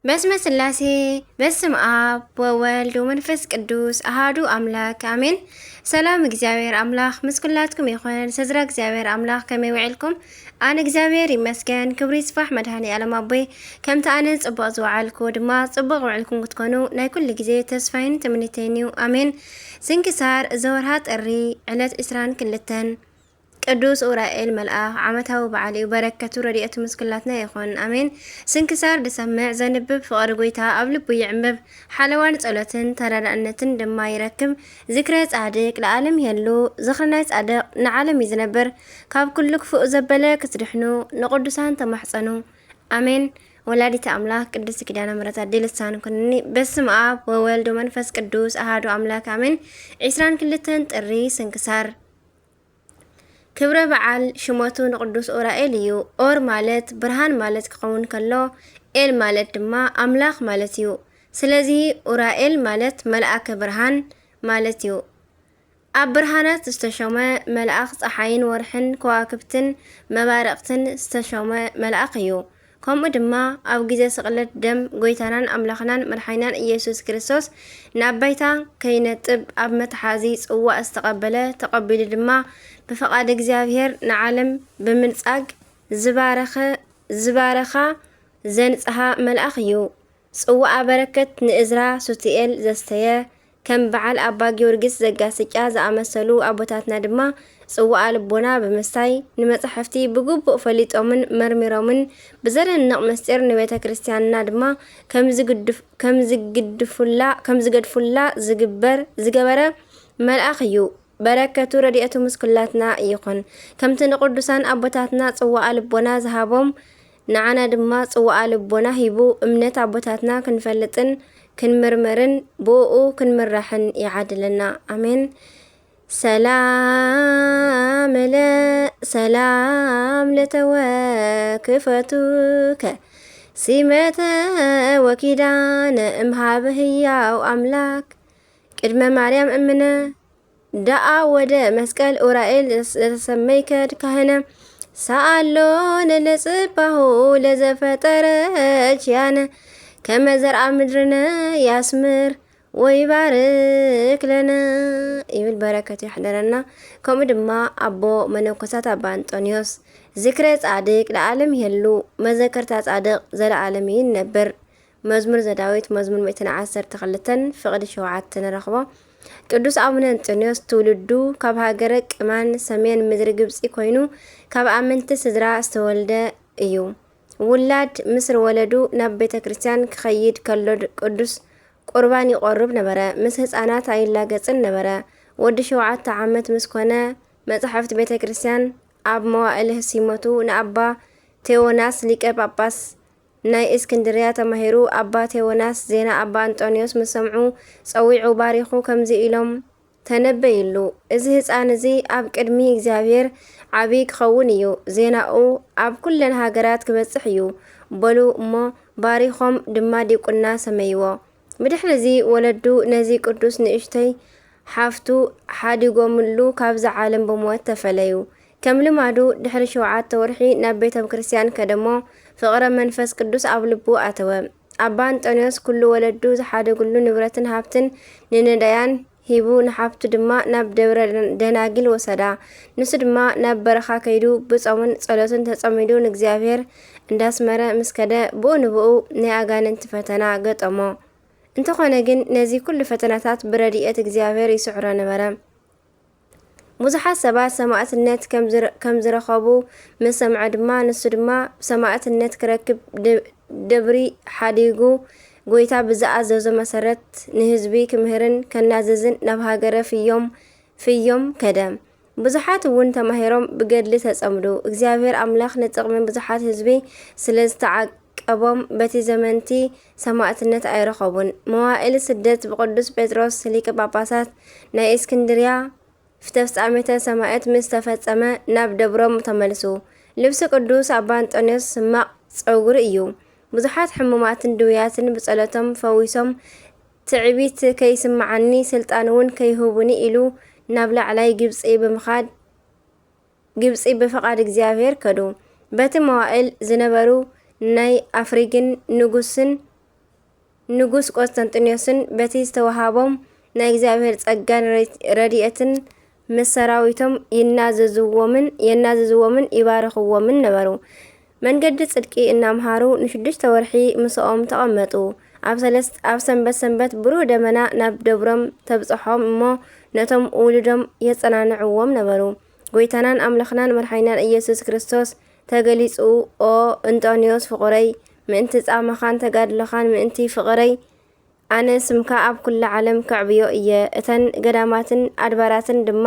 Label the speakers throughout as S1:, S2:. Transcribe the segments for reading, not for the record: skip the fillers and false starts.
S1: በስመ ስላሴ በስመ አብ ወወልድ ወመንፈስ ቅዱስ አሃዱ አምላክ አሜን። ሰላም እግዚአብሔር አምላክ ምስኩላትኩም ይኹን። ሰዝራ እግዚአብሔር አምላክ ከመይ ውዕልኩም? አነ እግዚአብሔር ይመስገን ክብሪ ይስፋሕ መድኃኒ ዓለም አቦይ ከምቲ አነ ጽቡቕ ዝወዓልኩ ድማ ጽቡቕ ውዕልኩም ክትኮኑ ናይ ኩሉ ግዜ ተስፋይን ትምኒተይን እዩ አሜን። ስንክሳር ዘወርሃ ጥሪ ዕለት 22 ቅዱስ ኡራኤል መልአክ ዓመታዊ በዓል እዩ። በረከቱ ረድኤቱ ምስክላትና ይኹን አሜን። ስንክሳር ድሰምዕ ዘንብብ ፍቅሪ ጎይታ ኣብ ልቡ ይዕምብ ሓለዋን ጸሎትን ተረዳእነትን ድማ ይረክብ። ዝክረ ጻድቅ ለዓለም የሉ ዝኽርናይ ጻድቅ ንዓለም ይዝነብር። ካብ ኩሉ ክፉእ ዘበለ ክትድሕኑ ንቅዱሳን ተማሕፀኑ አሜን። ወላዲተ አምላክ ቅድስት ኪዳነ ምሕረት አዲ ልሳን ኩንኒ በስመ አብ ወወልድ ወመንፈስ ቅዱስ አሃዱ አምላክ አሜን። 22 ጥሪ ስንክሳር ክብረ በዓል ሽሞቱ ንቅዱስ ኡራኤል እዩ። ኦር ማለት ብርሃን ማለት ክኸውን ከሎ ኤል ማለት ድማ አምላኽ ማለት እዩ። ስለዚ ኡራኤል ማለት መልአከ ብርሃን ማለት እዩ። ኣብ ብርሃናት ዝተሾመ መልአኽ ፀሓይን ወርሕን ከዋክብትን መባረቕትን ዝተሾመ መልአኽ እዩ። ከምኡ ድማ ኣብ ግዜ ስቕለት ደም ጎይታናን ኣምላኽናን መድሓኒናን ኢየሱስ ክርስቶስ ናብ ባይታ ከይነጥብ ኣብ መትሓዚ ጽዋእ ዝተቐበለ ተቐቢሉ ድማ ብፈቃድ እግዚአብሔር ንዓለም ብምንጻግ ዝባረኻ ዘንጽሃ መልአኽ እዩ። ጽዋእ በረከት ንእዝራ ሱትኤል ዘስተየ ከም በዓል አባ ጊዮርጊስ ዘጋስጫ ዝኣመሰሉ ኣቦታትና ድማ ጽዋእ ልቦና ብምስታይ ንመጽሕፍቲ ብግቡእ ፈሊጦምን መርሚሮምን ብዘደንቕ ምስጢር ንቤተ ክርስቲያንና ድማ ከም ዝገድፉላ ዝገበረ መልአኽ እዩ። በረከቱ ረድኤቱ ምስኩላትና ይኹን። ከምቲ ንቅዱሳን ኣቦታትና ጽዋእ ልቦና ዝሃቦም ንዓና ድማ ጽዋእ ልቦና ሂቡ እምነት ኣቦታትና ክንፈልጥን ክንምርምርን ብኡ ክንምራሕን ይዓድለና አሜን። ሰላም ለተወክፈቱከ ሲመተ ወኪዳነ እምሃበ ህያው አምላክ ቅድመ ማርያም እምነ ዳአ ወደ መስቀል ኡራኤል ለተሰመይከድ ካህነ ሰአሎ ለጽባሁ ለዘፈጠረች ያነ ከመዘርአ ምድርነ ያስምር ወይባርክ ለነ ይብል በረከቱ ይሕደረና። ከምኡ ድማ አቦ መነኮሳት አባ አንጦኒዮስ ዝክረ ጻድቅ ለዓለም የሉ መዘከርታ ጻድቅ ዘለዓለም ይነብር። መዝሙር ዘዳዊት መዝሙር 112 ፍቅዲ 7 ንረኽቦ። ቅዱስ አቡነ አንጦኒዮስ ትውልዱ ካብ ሃገረ ቅማን ሰሜን ምድሪ ግብፂ ኮይኑ ካብ ኣመንቲ ስድራ ዝተወልደ እዩ። ውላድ ምስር ወለዱ ናብ ቤተ ክርስቲያን ክኸይድ ከሎ ቅዱስ ቁርባን ይቆርብ ነበረ። ምስ ህፃናት ኣይላገፅን ነበረ። ወዲ 7 ዓመት ምስ ኮነ መጽሕፍቲ ቤተ ክርስቲያን ኣብ መዋዕለ ሲሞቱ ንኣባ ቴዎናስ ሊቀ ጳጳስ ናይ እስክንድርያ ተማሂሩ ኣባ ቴዎናስ ዜና ኣባ አንጦኒዮስ ምስ ሰምዑ ፀዊዑ ባሪኹ ከምዚ ኢሎም ተነበይሉ እዚ ህፃን እዚ ኣብ ቅድሚ እግዚአብሔር ዓብይ ክኸውን እዩ። ዜናኡ ኣብ ኩለን ሃገራት ክበጽሕ እዩ በሉ እሞ ባሪኾም ድማ ዲቁና ሰመይዎ። ብድሕሪ እዚ ወለዱ ነዚ ቅዱስ ንእሽተይ ሓፍቱ ሓዲጎምሉ ካብዚ ዓለም ብሞት ተፈለዩ። ከም ልማዱ ድሕሪ 7 ወርሒ ናብ ቤተ ክርስቲያን ከደሞ ፍቕረ መንፈስ ቅዱስ ኣብ ልቡ ኣተወ። ኣባ አንጦኒዮስ ኩሉ ወለዱ ዝሓደጉሉ ንብረትን ሃብትን ንነዳያን ሂቡ ንሓፍቱ ድማ ናብ ደብረ ደናግል ወሰዳ። ንሱ ድማ ናብ በረኻ ከይዱ ብጾምን ጸሎትን ተጸሚዱ ንእግዚአብሔር እንዳስመረ ምስከደ ብኡ ንብኡ ናይ ኣጋንንቲ ፈተና ገጠሞ። እንተኾነ ግን ነዚ ኩሉ ፈተናታት ብረድኤት እግዚአብሔር ይስዕሮ ነበረ። ብዙሓት ሰባት ሰማዕትነት ከም ዝረኸቡ ምስ ሰምዐ ድማ ንሱ ድማ ሰማዕትነት ክረክብ ደብሪ ሓዲጉ ጎይታ ብዝኣዘዞ መሰረት ንህዝቢ ክምህርን ከናዘዝን ናብ ሃገረ ፍዮም ከደ። ብዙሓት እውን ተማሂሮም ብገድሊ ተጸምዱ። እግዚአብሔር አምላኽ ንጥቕሚ ብዙሓት ህዝቢ ስለ ዝተዓቀቦም በቲ ዘመንቲ ሰማዕትነት ኣይረኸቡን። መዋዕሊ ስደት ብቅዱስ ጴጥሮስ ሊቀ ጳጳሳት ናይ እስክንድርያ ፍተፍጻሜተ ሰማዕት ምስ ተፈጸመ ናብ ደብሮም ተመልሱ። ልብሲ ቅዱስ አባ አንጦኒዮስ ስማቕ ፀጉሪ እዩ። ብዙሓት ሕሙማትን ድውያትን ብጸሎቶም ፈዊሶም ትዕቢት ከይስማዓኒ ስልጣን እውን ከይህቡኒ ኢሉ ናብ ላዕላይ ግብፂ ብፈቃድ እግዚአብሔር ከዱ። በቲ መዋዕል ዝነበሩ ናይ ኣፍሪግን ንጉስን ንጉስ ቆስጠንጢኖስን በቲ ዝተዋሃቦም ናይ እግዚአብሔር ጸጋን ረድኤትን ምስ ሰራዊቶም የናዘዝዎምን ይባርኽዎምን ነበሩ። መንገዲ ጽድቂ እናምሃሩ ን6 ወርሒ ምስኦም ተቐመጡ። ኣብ ሰንበት ብሩህ ደመና ናብ ደብሮም ተብጽሖም እሞ ነቶም ውሉዶም የጸናንዕዎም ነበሩ። ጎይታናን ኣምላኽናን መድሓኒናን ኢየሱስ ክርስቶስ ተገሊጹ ኦ እንጦንዮስ ፍቑረይ ምእንቲ ጻመኻን ተጋድለኻን ምእንቲ ፍቕረይ ኣነ ስምካ ኣብ ኩሉ ዓለም ከዕብዮ እየ። እተን ገዳማትን ኣድባራትን ድማ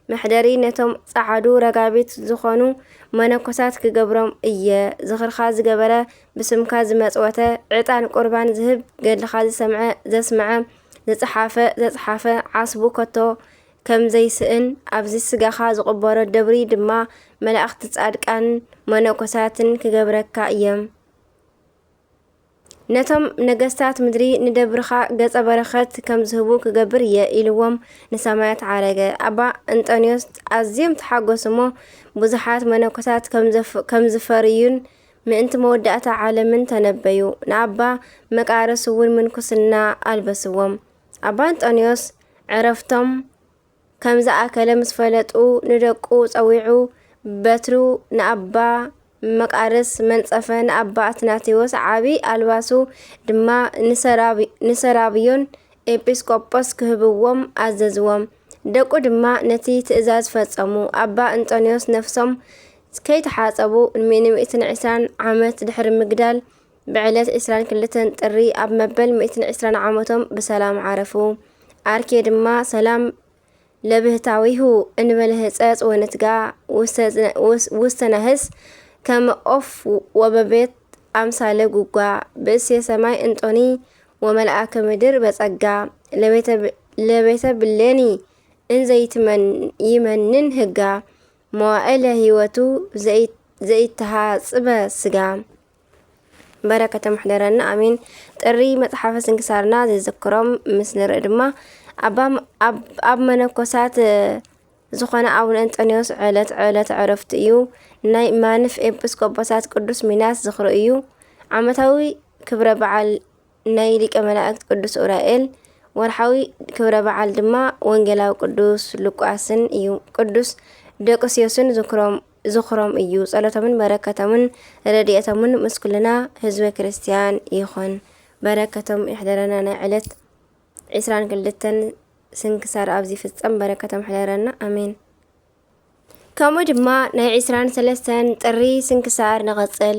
S1: መሕደሪ ነቶም ጻዓዱ ረጋቢት ዝኾኑ መነኮሳት ክገብሮም እየ። ዝኽርኻ ዝገበረ ብስምካ ዝመጽወተ ዕጣን ቁርባን ዝህብ ገድልኻ ዘስምዐ ዘጽሓፈ ዓስቡ ከቶ ከም ዘይስእን ኣብዚ ስጋኻ ዝቕበሮ ደብሪ ድማ መላእኽቲ ጻድቃን መነኮሳትን ክገብረካ እዮም። ነቶም ነገስታት ምድሪ ንደብርኻ ገጸ በረኸት ከም ዝህቡ ክገብር እየ ኢልዎም ንሰማያት ዓረገ። ኣባ እንጦንዮስ ኣዝዮም ተሓጐሱ እሞ ብዙሓት መነኮሳት ከም ዝፈርዩን ምእንቲ መወዳእታ ዓለምን ተነበዩ። ንኣባ መቃርስ እውን ምንኩስና ኣልበስዎም። ኣባ እንጦንዮስ ዕረፍቶም ከም ዝኣከለ ምስ ፈለጡ ንደቁ ጸዊዑ በትሩ ንኣባ መቃርስ መንጸፈ ንኣባ አትናቴዎስ ዓቢ ኣልባሱ ድማ ንሰራብዮን ኤጲስቆጶስ ክህብዎም ኣዘዝዎም። ደቁ ድማ ነቲ ትእዛዝ ፈጸሙ። ኣባ እንጦንዮስ ነፍሶም ከይተሓጸቡ ን120 ዓመት ድሕሪ ምግዳል ብዕለት 22 ጥሪ ኣብ መበል 120 ዓመቶም ብሰላም ዓረፉ። ኣርኬ ድማ ሰላም ለብህታዊሁ እንበለ ህጸጽ ወነትጋ ውስተነህስ ከም ኦፍ ወበቤት ኣምሳለ ጉጓ ብእስየ ሰማይ እንጦኒ ወመልአከ ምድር በጸጋ ለቤተ ብሌኒ እንዘይትመንን ህጋ መዋዕለ ህይወቱ ዘይተሃጽበ ስጋ። በረከተ ምሕደረና አሜን። ጥሪ መጽሓፈ ስንክሳርና ዝዝክሮም ምስ ንርኢ ድማ ኣብ መነኮሳት ዝኾነ አቡነ እንጦንዮስ ዕለት ዕረፍቲ እዩ። ናይ ማንፍ ኤጲስቆጶሳት ቅዱስ ሚናስ ዝኽሪ እዩ። ዓመታዊ ክብረ በዓል ናይ ሊቀ መላእክት ቅዱስ ኡራኤል፣ ወርሓዊ ክብረ በዓል ድማ ወንጌላዊ ቅዱስ ሉቃስን እዩ። ቅዱስ ደቅስዮስን ዝኽሮም እዩ። ጸሎቶምን በረከቶምን ረድኤቶምን ምስ ኩልና ህዝበ ክርስቲያን ይኹን። በረከቶም ይሕደረና። ናይ ዕለት 22 ስንክሳር ኣብዚ ፍጸም በረከቶም ይሕደረና አሜን። ከምኡ ድማ ናይ 23 ጥሪ ስንክሳር ንቐጽል።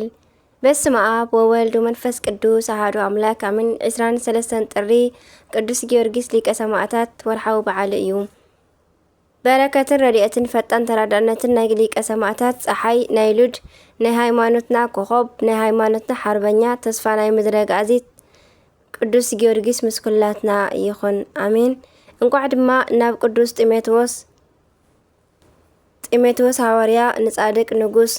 S1: በስመ አብ ወወልድ ወመንፈስ ቅዱስ አሐዱ አምላክ አሜን። 23 ጥሪ ቅዱስ ጊዮርጊስ ሊቀ ሰማዕታት ወርሓዊ በዓል እዩ። በረከትን ረድኤትን ፈጣን ተራዳእነትን ናይ ሊቀ ሰማዕታት ፀሓይ ናይ ሉድ ናይ ሃይማኖትና ኮኸብ ናይ ሃይማኖትና ሓርበኛ ተስፋ ናይ ምድረ ጋዜት ቅዱስ ጊዮርጊስ ምስ ኩላትና ይኹን አሜን። እንቋዕ ድማ ናብ ቅዱስ ጢሞቴዎስ ሐዋርያ ንጻድቅ ንጉስ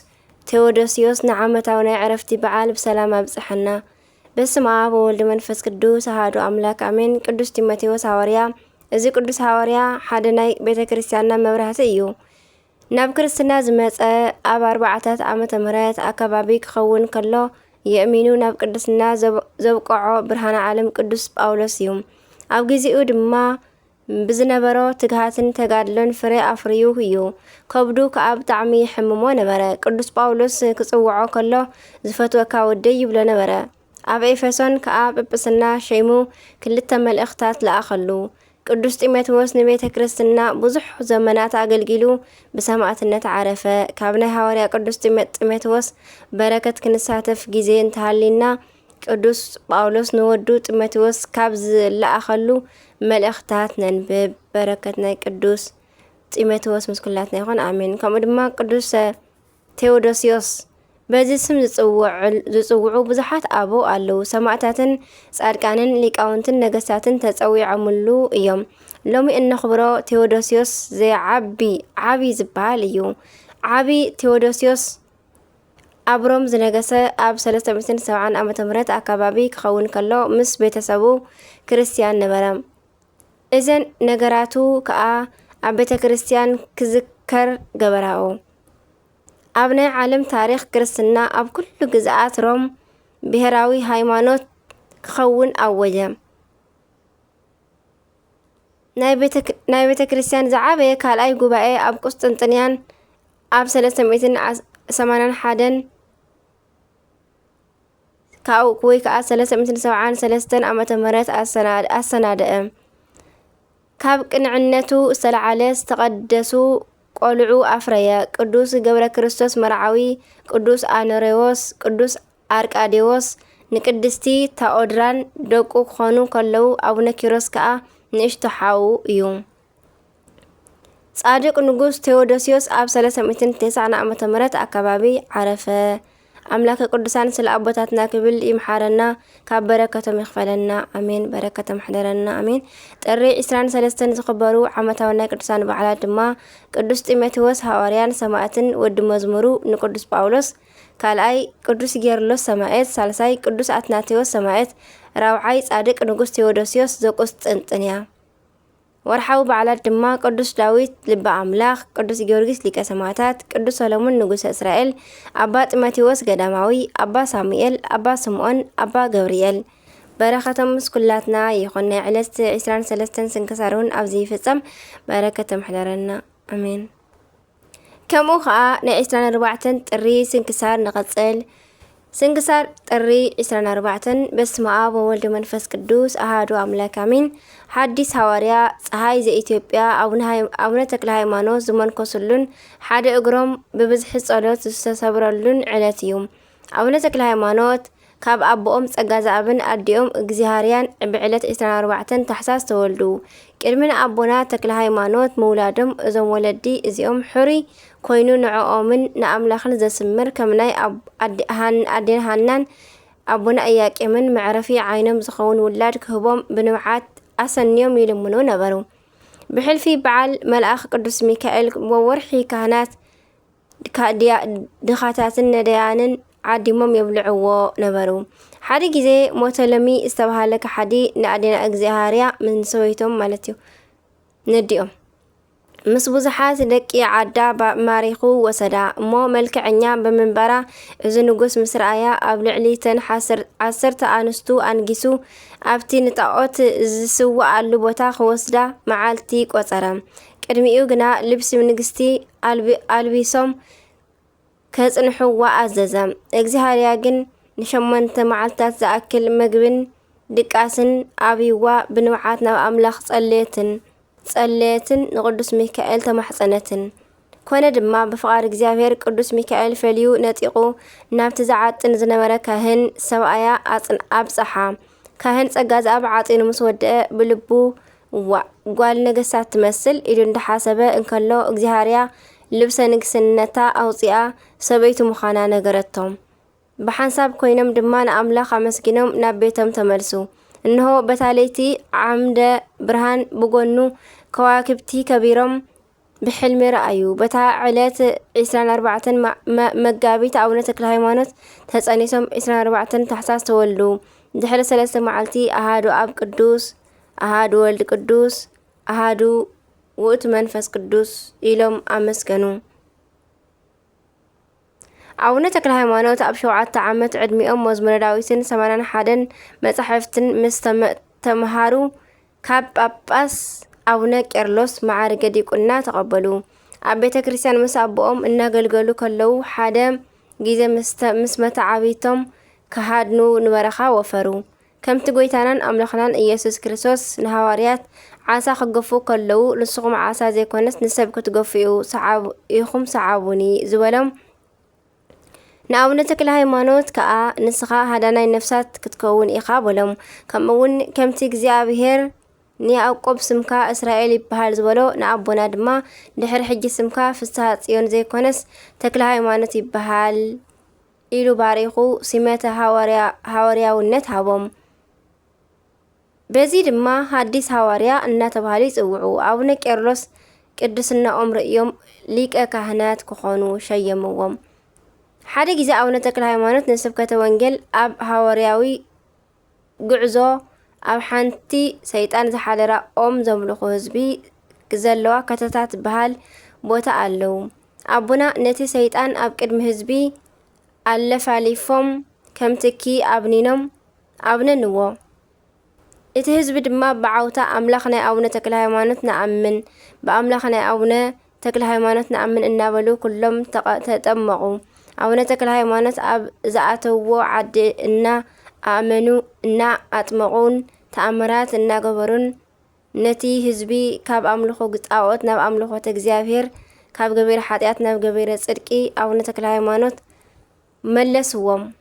S1: ቴዎዶስዮስ ንዓመታዊ ናይ ዕረፍቲ በዓል ብሰላም ኣብጽሐና። በስመ አብ ወወልድ መንፈስ ቅዱስ አሐዱ አምላክ አሜን። ቅዱስ ጢሞቴዎስ ሐዋርያ እዚ ቅዱስ ሐዋርያ ሓደ ናይ ቤተ ክርስቲያንና መብራህቲ እዩ። ናብ ክርስትና ዝመጸ ኣብ 4 ዓመተ ምህረት ኣከባቢ ክኸውን ከሎ የእሚኑ ናብ ቅድስና ዘብቅዖ ብርሃነ ዓለም ቅዱስ ጳውሎስ እዩ። ኣብ ግዚኡ ድማ ብዝነበሮ ትግሃትን ተጋድሎን ፍሬ ኣፍርዩ እዩ። ከብዱ ከዓ ብጣዕሚ ሕምሞ ነበረ። ቅዱስ ጳውሎስ ክጽውዖ ከሎ ዝፈትወካ ወደይ ይብሎ ነበረ። ኣብ ኤፌሶን ከዓ ጵጵስና ሸይሙ 2 መልእኽታት ለኣኸሉ። ቅዱስ ጢሞቴዎስ ንቤተ ክርስትና ብዙሕ ዘመናት ኣገልጊሉ ብሰማዕትነት ዓረፈ። ካብ ናይ ሐዋርያ ቅዱስ ጢሞቴዎስ በረከት ክንሳተፍ ጊዜ እንተሃሊና ቅዱስ ጳውሎስ ንወዱ ጢሞቴዎስ ካብ ዝለኣኸሉ መልእኽታት ነንብብ። በረከት ናይ ቅዱስ ጢሞቴዎስ ምስ ኩላትና ይኹን አሜን። ከምኡ ድማ ቅዱስ ቴዎዶስዮስ በዚ ስም ዝጽውዑ ብዙሓት ኣቦ ኣለዉ። ሰማዕታትን ጻድቃንን ሊቃውንትን ነገስታትን ተጸዊዖሙሉ እዮም። ሎሚ እነኽብሮ ቴዎዶስዮስ ዓቢ ዝበሃል እዩ። ዓቢ ቴዎዶስዮስ ኣብ ሮም ዝነገሰ ኣብ 370 ዓመተ ምህረት ኣከባቢ ክኸውን ከሎ ምስ ቤተሰቡ ክርስቲያን ነበረ። እዘን ነገራቱ ከዓ ኣብ ቤተ ክርስቲያን ክዝከር ገበራኦ። ኣብ ናይ ዓለም ታሪኽ ክርስትና ኣብ ኩሉ ግዝኣት ሮም ብሄራዊ ሃይማኖት ክኸውን ኣወጀ። ናይ ቤተ ክርስቲያን ዝዓበየ ካልኣይ ጉባኤ ኣብ ቁስጥንጥንያን ኣብ 381 ወይ ከዓ 373 ዓመተ ምህረት ኣሰናደአ። ካብ ቅንዕነቱ ዝተለዓለ ዝተቐደሱ ቆልዑ ኣፍረየ። ቅዱስ ገብረ ክርስቶስ መርዓዊ፣ ቅዱስ ኣኖሬዎስ፣ ቅዱስ ኣርቃዴዎስ ንቅድስቲ ታኦድራን ደቁ ክኾኑ ከለዉ ኣቡነ ኪሮስ ከዓ ንእሽቶ ሓዉ እዩ። ጻድቅ ንጉስ ቴዎዶሲዮስ ኣብ 390 ዓመተ ምህረት ኣከባቢ ዓረፈ። ኣምላከ ቅዱሳን ስለ ኣቦታትና ክብል ይምሓረና፣ ካብ በረከቶም ይኽፈለና ኣሜን። በረከቶም ሕደረና ኣሜን። ጥሪ 23 ዝኽበሩ ዓመታዊ ናይ ቅዱሳን በዓላት ድማ ቅዱስ ጢሞቴዎስ ሐዋርያን ሰማዕትን ወዲ መዝሙሩ ንቅዱስ ጳውሎስ፣ ካልኣይ ቅዱስ ጌርሎስ ሰማዕት፣ ሳልሳይ ቅዱስ አትናቴዎስ ሰማዕት፣ ራብዓይ ጻድቅ ንጉስ ቴዎዶሲዮስ ዘቁስጥንጥንያ። ወርሓዊ በዓላት ድማ ቅዱስ ዳዊት ልበ ኣምላኽ፣ ቅዱስ ጊዮርጊስ ሊቀ ሰማዕታት፣ ቅዱስ ሰሎሞን ንጉሰ እስራኤል፣ ኣባ ጢሞቴዎስ ገዳማዊ፣ ኣባ ሳሙኤል፣ ኣባ ስምዖን፣ ኣባ ገብርኤል። በረከቶም ምስ ኩላትና ይኹን። ናይ ዕለት 23 ስንክሳር እውን ኣብዚ ይፍጸም። በረከቶም ሕደረና ኣሜን። ከምኡ ከዓ ናይ 24 ጥሪ ስንክሳር ንቐጽል። ስንክሳር ጥሪ 24 በስመ አብ ወወልድ መንፈስ ቅዱስ አሐዱ አምላክ አሜን። ሐዲስ ሐዋርያ ፀሐይ ዘኢትዮጵያ አቡነ ተክለ ሃይማኖት ዝመንኮሱሉን ሓደ እግሮም ብብዝሒ ጸሎት ዝተሰብረሉን ዕለት እዩ። አቡነ ተክለ ሃይማኖት ካብ ኣቦኦም ጸጋ ዘአብን ኣዲኦም እግዚአብሔርያን ብዕለት 24 ታሕሳስ ተወልዱ። ቅድሚ ኣቦና ተክለ ሃይማኖት ምውላዶም እዞም ወለዲ እዚኦም ሕሩይ ኮይኑ ንዕኦምን ንኣምላኽን ዘስምር ከም ናይ ኣዴና ሃናን ኣቦና ኢያቄምን መዕረፊ ዓይኖም ዝኸውን ውላድ ክህቦም ብንብዓት ኣሰንዮም ይልምኑ ነበሩ። ብሕልፊ በዓል መልአኽ ቅዱስ ሚካኤል ወወርሒ ካህናት ድኻታትን ነዳያንን ዓዲሞም የብልዕዎ ነበሩ። ሓደ ጊዜ ሞተለሚ ዝተባሃለ ከሓዲ ንኣዴና እግዚአብሔርያ ምስ ሰበይቶም ማለት እዩ ነዲኦም ምስ ብዙሓት ደቂ ዓዳ ማሪኹ ወሰዳ እሞ መልክዐኛ ብምንበራ እዚ ንጉስ ምስ ረኣያ ኣብ ልዕሊ ተን 10 ኣንስቱ አንጊሱ ኣብቲ ንጣዖት ዝስዋዓሉ ቦታ ክወስዳ መዓልቲ ቆፀረ። ቅድሚኡ ግና ልብሲ ንግስቲ ኣልቢሶም ከጽንሕዋ ኣዘዘ። እግዚአብሔርያ ግን ን8 መዓልታት ዝኣክል ምግብን ድቃስን ኣብይዋ ብንብዓት ናብ ኣምላኽ ጸለየትን ንቅዱስ ሚካኤል ተማሕፀነትን። ኮነ ድማ ብፍቃድ እግዚአብሔር ቅዱስ ሚካኤል ፈልዩ ነጢቁ ናብቲ ዝዓጥን ዝነበረ ካህን ሰብኣያ ኣብፀሓ። ካህን ጸጋ ዘኣብ ዓጢኑ ምስ ወድአ ብልቡ ጓል ነገሳት ትመስል ኢሉ እንዳሓሰበ እንከሎ እግዚአብሔርያ ልብሰ ንግስነታ ኣውፂኣ ሰበይቱ ምዃና ነገረቶም። ብሓንሳብ ኮይኖም ድማ ንኣምላኽ ኣመስጊኖም ናብ ቤቶም ተመልሱ። እንሆ በታለይቲ ዓምደ ብርሃን ብጎኑ ከዋክብቲ ከቢሮም ብሕልሚ ረኣዩ። በታ ዕለት 24 መጋቢት ኣቡነ ተክለ ሃይማኖት ተጸኒሶም 24 ታሕሳስ ተወልዱ። ድሕሪ 3 መዓልቲ ኣሃዱ ኣብ ቅዱስ፣ ኣሃዱ ወልድ ቅዱስ፣ ኣሃዱ ውእቱ መንፈስ ቅዱስ ኢሎም ኣመስገኑ። ኣቡነ ተክለ ሃይማኖት ኣብ 7 ዓመት ዕድሚኦም መዝሙረ ዳዊትን 81 መጻሕፍትን ምስ ተምሃሩ ካብ ጳጳስ ኣቡነ ቄርሎስ ማዕርገ ዲቁና ተቐበሉ። ኣብ ቤተ ክርስቲያን ምስ ኣቦኦም እናገልገሉ ከለዉ ሓደ ጊዜ ምስ መታዓቢቶም ከሃድኑ ንበረኻ ወፈሩ። ከምቲ ጎይታናን ኣምላኽናን ኢየሱስ ክርስቶስ ንሃዋርያት ዓሳ ክገፉ ከለዉ ንስኹም ዓሳ ዘይኮነስ ንሰብ ክትገፍኡ ኢኹም ሰዓቡኒ ዝበሎም ንኣቡነ ተክለ ሃይማኖት ከዓ ንስኻ ሃዳናይ ነፍሳት ክትከውን ኢኻ በሎም። ከምኡውን ከምቲ እግዚአብሔር ንያዕቆብ ስምካ እስራኤል ይበሃል ዝበሎ ንኣቦና ድማ ድሕሪ ሕጂ ስምካ ፍስሐ ጽዮን ዘይኮነስ ተክለ ሃይማኖት ይበሃል ኢሉ ባሪኹ ሲመተ ሃዋርያውነት ሃቦም። በዚ ድማ ሐዲስ ሐዋርያ እናተባሃሉ ይጽውዑ። ኣቡነ ቄርሎስ ቅድስናኦም ርእዮም ሊቀ ካህናት ክኾኑ ሸየምዎም። ሓደ ጊዜ ኣቡነ ተክለ ሃይማኖት ንስብከተ ወንጌል ኣብ ሃዋርያዊ ጉዕዞ ኣብ ሓንቲ ሰይጣን ዝሓደራ ኦም ዘምልኹ ህዝቢ ዘለዋ ከተታት በሃል ቦታ ኣለዉ። ኣቡና ነቲ ሰይጣን ኣብ ቅድሚ ህዝቢ ኣለፋሊፎም ከም ትኪ ኣብኒኖም أبنا نوا إتي حزب دما بعوتا أملاخنا أبنا تكل هيمانوت نأمن بأملاخنا أبنا تكل هيمانوت نأمن إنابلو كلهم تتمقوا أبنا تكل هيمانوت أب زعتوا عد إنا آمنوا إنا أتمقون تأمرات إنا قبرون نتي حزبي كاب أملخو قطعوت ناب أملخو تجزيافير كاب قبير حاتيات ناب قبير صدقي أبنا تكل هيمانوت ملسوهم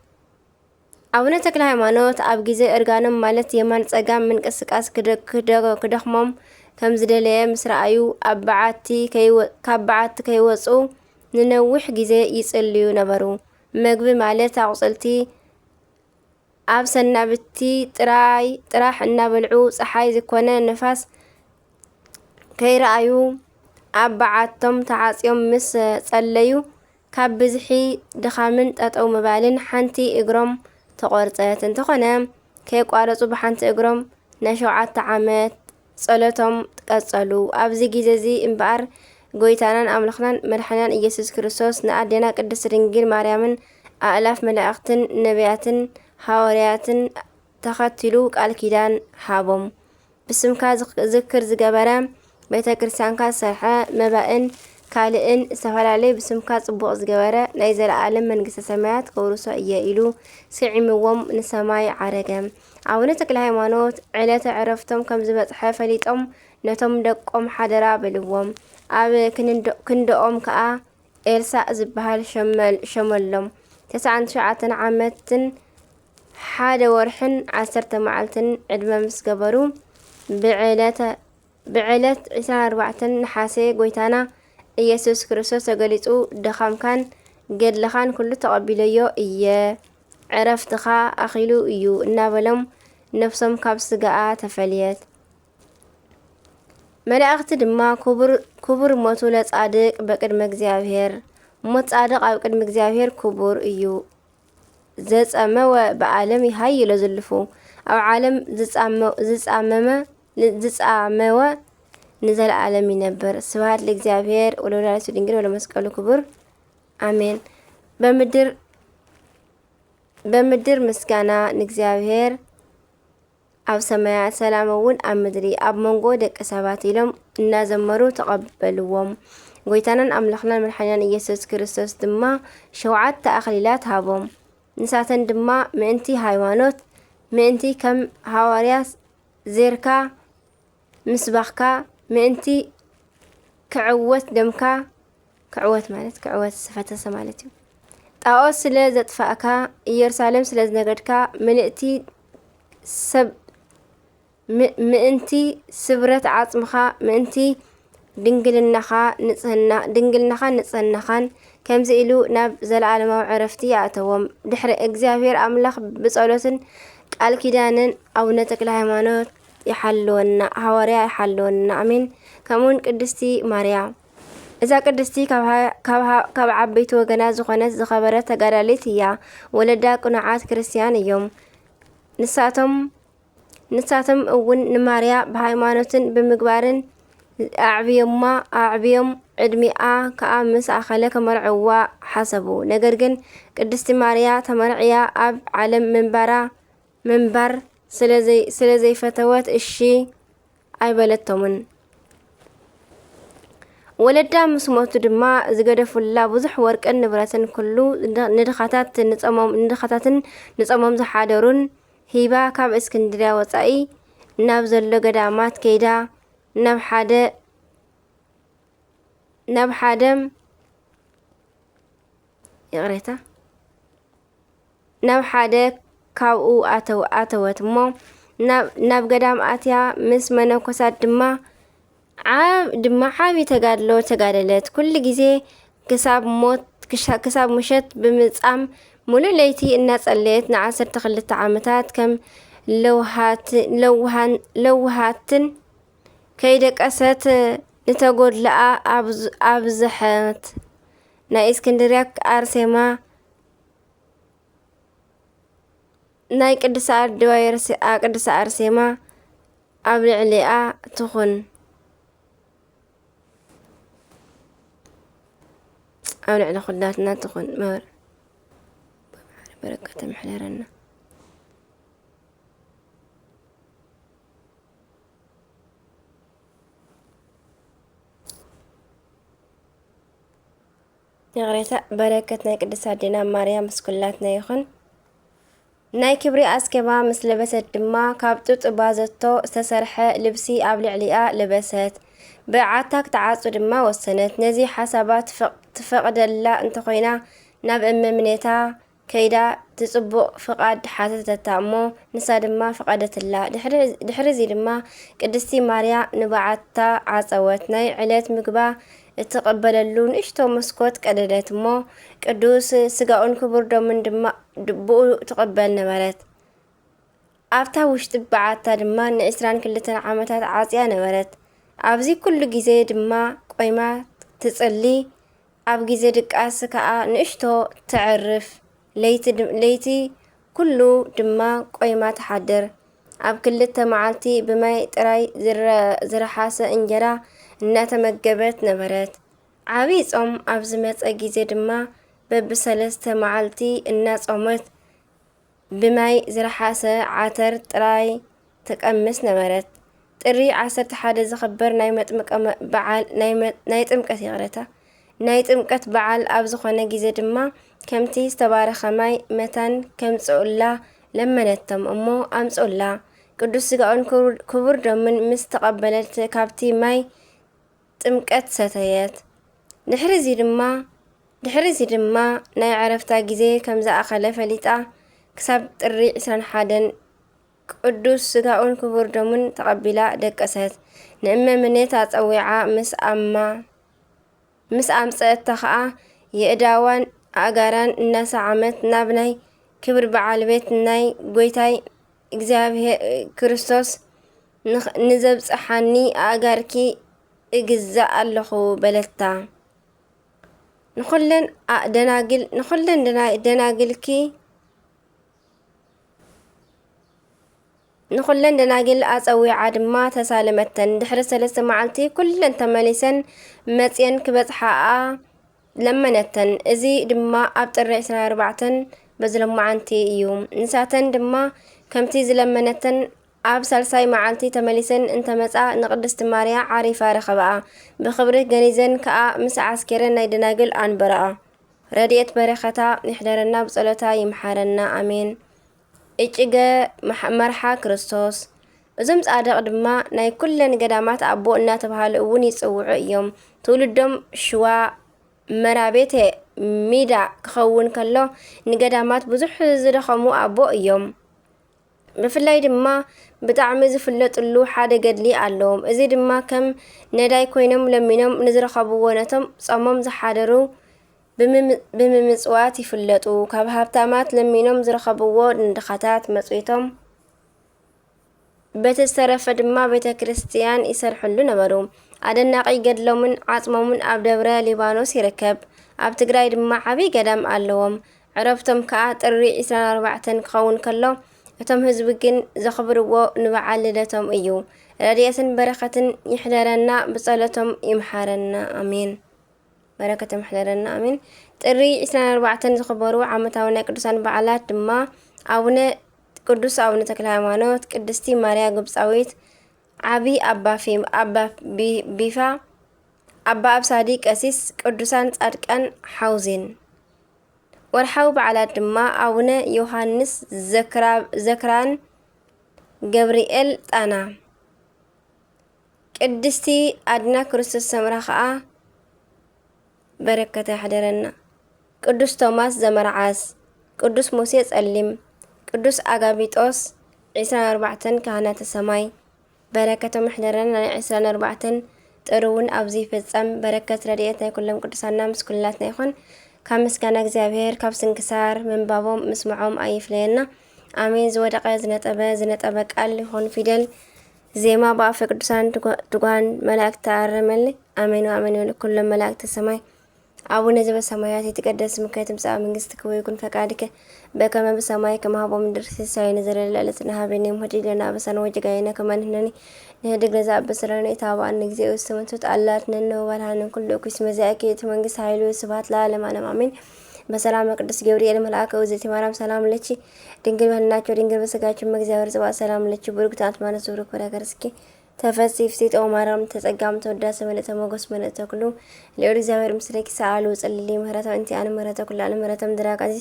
S1: أبنا تكل هيمانوت أب جزء إرجانم مالت يمان تجام من قسقاس كدخمم كم زدليه مسرعيو أبعتي كابعت كيوصو ننوح جزء يسأليو نبرو مجبي مالت عقصلتي أب سنابتي طراح النابلعو صحاي زكونا نفاس كيرأيو أبعتهم تعاصيهم مس صليو كاب بزحي دخامن تأو مبالن حنتي إجرام تقارصات انتخنا كي قارصو بحنت إجرام نشوعات عامات صلاتهم تقصلو أبزي جيزي إمبار قويتانان أملخنان ملحنان إيسوس كريستوس نأدينا قدس رنجيل مريمن آلاف ملائكتن نبياتن حوارياتن تختلو قال كيدان حابم بسمكا ذكر زجبرام بيتا كريستيانكا سرحة مبائن كالئن استفعلالي بسمكا صبوغ زجبرة نايزة العالم من قصة سماعات كورسو إيائلو سعيموهم نسماي عرقام عونتك الهيمانوت علاتا عرفتم كم زبط حفليتهم نتم دقم حدرا بلوهم أب كندقم كأ إلسا زبهال شملهم 9 عامتن حاد ورحن 10 معلتن عدما مسقبرو بعلت 24 حاسي قويتانا إيسوس كريستوس قليتو دخام كان قد لخان كله تقبليو إياه عرفتخا أخيلو إيو النابلم نفسهم كابسقاء تفليت ملائكت دما كبر موتولة صادق بقدم እግዚአብሔር موت صادق أو قدم እግዚአብሔር كبر إيو زصامو بعالم يحيل زلفو أو عالم زصامو نزل عالم ينبر سبحان لእግዚአብሔር ወለወላዲቱ ድንግል ወለመስቀሉ ክቡር አሜን። በምድር ምስጋና ንእግዚአብሔር ኣብ ሰማያት ሰላምውን ኣብ ምድሪ ኣብ መንጎ ደቂ ሰባት ኢሎም እናዘመሩ ተቐበልዎም። ጎይታናን ኣምላኽናን መድሓኒናን ኢየሱስ ክርስቶስ ድማ 7 ኣኽሊላት ሃቦም። ንሳተን ድማ ምእንቲ ሃይማኖት፣ ምእንቲ ከም ሃዋርያት ዜርካ ምስባኽካ፣ ምእንቲ ክዕወት ደምካ፣ ክዕወት ማለት ክዕወት ስፈተሰ ማለት እዩ። ጣዖት ስለ ዘጥፋእካ፣ ኢየሩሳሌም ስለ ዝነገድካ፣ ምእንቲ ስብረት ዓጽምኻ፣ ምእንቲ ድንግልናኻ ንጽህናኻን ከምዚ ኢሉ ናብ ዘለዓለማዊ ዕረፍቲ ይኣተዎም። ድሕሪ እግዚአብሔር ኣምላኽ ብጸሎትን ቃል ኪዳንን ኣቡነ ተክለ ሃይማኖት ይሓልወና፣ ሃዋርያ ይሓልወና። አሜን። ከምኡውን ቅድስቲ ማርያም እዛ ቅድስቲ ካብ ዓበይቲ ወገናት ዝኾነት ዝኸበረት ተጋዳሊት እያ። ወለዳ ቁኑዓት ክርስቲያን እዮም። ንሳቶም እውን ንማርያ ብሃይማኖትን ብምግባርን ኣዕብዮም ዕድሚኣ ከዓ ምስ ኣኸለ ከመርዕዋ ሓሰቡ። ነገር ግን ቅድስቲ ማርያ ተመርዕያ ኣብ ዓለም ምንባር ስለ ዘይፈተወት እሺ ኣይበለቶምን። ወለዳ ምስ ሞቱ ድማ ዝገደፉላ ብዙሕ ወርቅን ንብረትን ኩሉ ንድኻታትን ንጾሞም ዝሓደሩን ሂባ ካብ እስክንድርያ ወፃኢ ናብ ዘሎ ገዳማት ከይዳ ናብ ሓደ ካብኡ ኣተወት እሞ ናብ ገዳም ኣትያ ምስ መነኮሳት ድማ ዓብይ ተጋድሎ ተጋደለት። ኩሉ ግዜ ክሳብ ምሸት ብምጻም ሙሉእ ለይቲ እናጸለየት ን12 ዓመታት ከም ለውሃትን ከይደቀሰት ንተጎድለኣ ኣብዝሐት። ናይ እስክንድርያ ኣርሴማ ናይ ቅድሳ ኣርሴማ ኣብ ልዕሊኣ ትኹን። ኣብ ልዕሊ ኩላትና ትኹን። በረከተ ምሕለረና يغريتا بركتنا قدسة دينا مريم مسكولاتنا يخن ናይ ክብሪ ኣስኬባ ምስ ለበሰት ድማ ካብ ጡጥ ባዘቶ ዝተሰርሐ ልብሲ ኣብ ልዕሊኣ ለበሰት ብዓታ ክትዓፁ ድማ ወሰነት ነዚ ሓሳባ ትፈቕደላ እንተኾይና ናብ እመምኔታ ከይዳ ትጽቡቕ ፍቓድ ሓተተታ እሞ ንሳ ድማ ፍቓደትላ ድሕሪዚ ድማ ቅድስቲ ማርያ ንበዓታ ዓፀወት ናይ ዕለት ምግባ እትቐበለሉ ንእሽቶ መስኮት ቀደደት እሞ ቅዱስ ስጋኡን ክቡር ደሙን ድማ ድብኡ ትቐበል ነበረት ኣብታ ውሽጢ በዓታ ድማ ን22 ዓመታት ዓፅያ ነበረት ኣብዚ ኩሉ ግዜ ድማ ቆይማ ትጽሊ ኣብ ግዜ ድቃስ ከዓ ንእሽቶ ትዕርፍ ለይቲ ኩሉ ድማ ቆይማ ትሓድር ኣብ 2 መዓልቲ ብማይ ጥራይ ዝረሓሰ እንጀራ እናተመገበት ነበረት ዓብይ ጾም ኣብ ዝመፀ ግዜ ድማ በብ3 መዓልቲ እናጾመት ብማይ ዝረሓሰ ዓተር ጥራይ ተቀምስ ነበረት ጥሪ 11 ዝኽበር ናይ መጥምቀ በዓል ናይ ጥምቀት ይቕረታ ናይ ጥምቀት በዓል ኣብ ዝኾነ ግዜ ድማ ከምቲ ዝተባረኸ ማይ መታን ከምጽኡላ ለመነቶም እሞ ኣምጽኡላ ቅዱስ ስጋኡን ክቡር ደሙን ምስ ተቐበለት ካብቲ ማይ ጥምቀት ሰተየት ድሕሪዚ ድማ ናይ ዕረፍታ ግዜ ከም ዝኣኸለ ፈሊጣ ክሳብ ጥሪ 21 ቅዱስ ስጋኡን ክቡር ደሙን ተቐቢላ ደቀሰት ንእመምኔት ኣፀዊዓ ምስ ኣምፀአታ ከዓ የእዳዋን ኣጋራን እናሰዓመት ናብ ናይ ክብሪ በዓል ቤት ናይ ጎይታይ እግዚኣብሔር ክርስቶስ ንዘብፅሓኒ ኣጋርኪ እግዛእ ኣለኹ በለታ ንኹለን ደናግል ኣፀዊዓ ድማ ተሳለመተን ድሕሪ 3 መዓልቲ ኩለን ተመሊሰን መፅየን ክበፅሓኣ ለመነተን እዚ ድማ ኣብ ጥሪ 24 በዝለማዓንቲ እዩ ንሳተን ድማ ከምቲ ዝለመነተን ኣብ ሳልሳይ መዓልቲ ተመሊሰን እንተመፃ ንቅድስቲ ማርያ ዓሪፋ ረኸብኣ ብክብሪ ገኒዘን ከዓ ምስ ዓስኬረን ናይ ደናግል ኣንበረኣ ረድኤት በረኸታ ይሕደረና ብጸሎታ ይምሓረና ኣሜን እጭገ መርሓ ክርስቶስ እዞም ጻድቕ ድማ ናይ ኩለን ገዳማት ኣቦ እናተባሃሉ እውን ይጽውዑ እዮም ትውልዶም ሽዋ መራቤቴ ሚዳ ክኸውን ከሎ ንገዳማት ብዙሕ ዝደኸሙ ኣቦ እዮም ብፍላይ ድማ ብጣዕሚ ዝፍለጥሉ ሓደ ገድሊ ኣለዎም እዚ ድማ ከም ነዳይ ኮይኖም ለሚኖም ንዝረኸብዎ ነቶም ጾሞም ዝሓደሩ ብምምጽዋት ይፍለጡ ካብ ሃብታማት ለሚኖም ዝረኸብዎ ንድኻታት መጽዊቶም በተስተረፈ ድማ ቤተ ክርስቲያን ይሰርሕሉ ነበሩ ኣደናቂ ገድሎምን ዓጽሞምን ኣብ ደብረ ሊባኖስ ይርከብ ኣብ ትግራይ ድማ ዓብይ ገዳም ኣለዎም ዕረፍቶም ከዓ ጥሪ 24 ክኸውን ከሎ እቶም ህዝቢ ግን ዘኽብርዎ ንበዓል ልደቶም እዩ ረድኤትን በረኸትን ይሕደረና ብጸሎቶም ይምሓረና ኣሜን በረከቶም ይሕደረና ኣሜን ጥሪ 24 ዝኽበሩ ዓመታዊ ናይ ቅዱሳን በዓላት ድማ ቅዱስ አቡነ ተክለ ሃይማኖት ቅድስቲ ማርያ ግብፃዊት ዓብይ አባ ቢፋ አባ አብሳዲ ቀሲስ ቅዱሳን ጻድቃን ሐውዜን ወርሓዊ በዓላት ድማ አቡነ ዮሐንስ ዘክራን ገብርኤል ጣና ቅድስቲ አድና ክርስቶስ ሰምራ ከዓ በረከተ ይሕደረና ቅዱስ ቶማስ ዘመርዓስ ቅዱስ ሙሴ ጸሊም ቅዱስ አጋቢጦስ 24 ካህናተ ሰማይ በረከቶም ይሕደረና 24 ጥሩውን ኣብዚ ፍጸም በረከት ረድኤት ናይ ኩሎም ቅዱሳና ምስ ኩላትና ይኹን ካብ ምስጋና እግዚአብሔር ካብ ስንክሳር መንባቦም ምስምዖም ኣይፍለየና አሜን ዝወደቀ ዝነጠበ ቃል ይኹን ፊደል ዜማ በአፈ ቅዱሳን ትጓን መላእክት ተአረመል አሜን ወአሜን ኩሎም መላእክት ሰማይ አቡነ ዘበሰማያት የተቀደስ ስምከ ትምጻእ መንግስትከ ወይኩን ፈቃድከ በከመ በሰማይ ከማሁ በምድር ሲሳየነ ዘለለዕለትነ ሀበነ ሆዲለና በሰነ ወጀጋየነ ከመንህነኒ ንህድግ ለዛ በሰለነ የታባን ጊዜ ወስተመንቶት አላትነነ ወባልሃንን ኩሉ ኩስ መዛእከ መንግስት ኃይሉ ስብሐት ለዓለም ዓለም አሜን። በሰላም ቅዱስ ገብርኤል መልአከ ወዘቲ ማርያም ሰላም ለቺ ድንግል በልናቸው ድንግል በስጋቸው እግዚአብሔር ጽባ ሰላም ለቺ ቡሩክት አትማነ ዙሩ ኮራከርስኪ ተፈሲፍ ሴት ኦማራም ተጸጋም ተወዳሰ መለተ ሞገስ መለተ ኩሉ ለወዲ እግዚአብሔር ምስለኪ ሰአሉ ጸልሊ ምህረታ እንቲ አን ምህረተ ኩሉ አን ምህረተም ድራቃዚ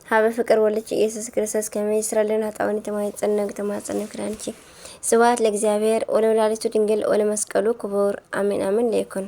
S1: ሀበ ፍቅር ወልች ኢየሱስ ክርስቶስ ከመይ እስራኤልን ሀጣውን ተማይጸነግ ተማጸነግ ክራንቺ ስብሐት ለእግዚአብሔር ወለወላዲቱ ድንግል ወለመስቀሉ ክቡር አሜን አሜን ለይኩን።